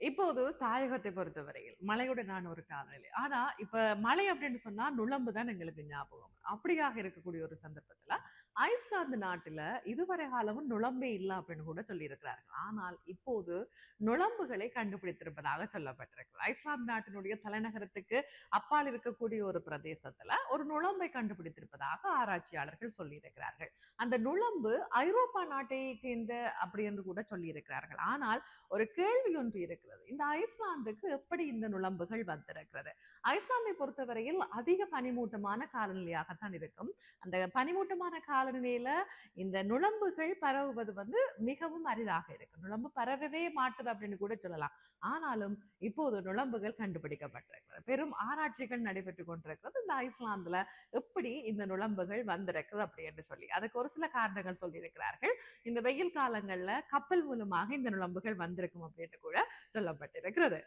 இப்போது தாயகத்தை பொறுத்தவரையில் மழையுடனான ஒரு காலநிலை. ஆனா, இப்ப மழை அப்படின்னு சொன்னா நுளம்பு தான் எங்களுக்கு ஞாபகம். அப்படியாக இருக்கக்கூடிய ஒரு சந்தர்ப்பத்துல, ஐஸ்லாந்து நாட்டுல இதுவரை காலமும் நுளம்பே இல்ல அப்படின்னு கூட சொல்லியிருக்கிறார்கள். ஆனால் இப்போது நுளம்புகளை கண்டுபிடித்திருப்பதாக சொல்லப்பட்டிருக்கு. ஐஸ்லாந்து நாட்டினுடைய தலைநகரத்துக்கு அப்பால் இருக்கக்கூடிய ஒரு பிரதேசத்துல ஒரு நுளம்பை கண்டுபிடித்திருப்பதாக ஆராய்ச்சியாளர்கள் சொல்லியிருக்கிறார்கள். அந்த நுளம்பு ஐரோப்பா நாட்டை சேர்ந்த அப்படி என்று கூட சொல்லியிருக்கிறார்கள். ஆனால் ஒரு கேள்வி ஒன்று இருக்கிறது. இந்த ஐஸ்லாந்துக்கு எப்படி இந்த நுளம்புகள் வந்திருக்கிறது? ஐஸ்லாந்தை பொறுத்தவரையில் அதிக பனிமூட்டமான காலநிலையாகத்தான் இருக்கும். அந்த பனிமூட்டமான காலநிலையில இந்த நுளம்புகள் பரவுவது வந்து மிகவும் அரிதாக இருக்கு. நுளம்பு பரவவே மாட்டுது அப்படின்னு கூட சொல்லலாம். ஆனாலும் இப்போது நுளம்புகள் கண்டுபிடிக்கப்பட்டிருக்கிறது. பெரும் ஆராய்ச்சிகள் நடைபெற்றுக் கொண்டிருக்கிறது இந்த ஐஸ்லாந்துல எப்படி இந்த நுளம்புகள் வந்திருக்குது அப்படி என்று சொல்லி. அதுக்கு ஒரு சில காரணங்கள் சொல்லியிருக்கிறார்கள். இந்த வெயில் காலங்கள்ல கப்பல் மூலமாக இந்த நுளம்புகள் வந்திருக்கும் அப்படின்னு கூட சொல்லப்பட்டிருக்கிறது.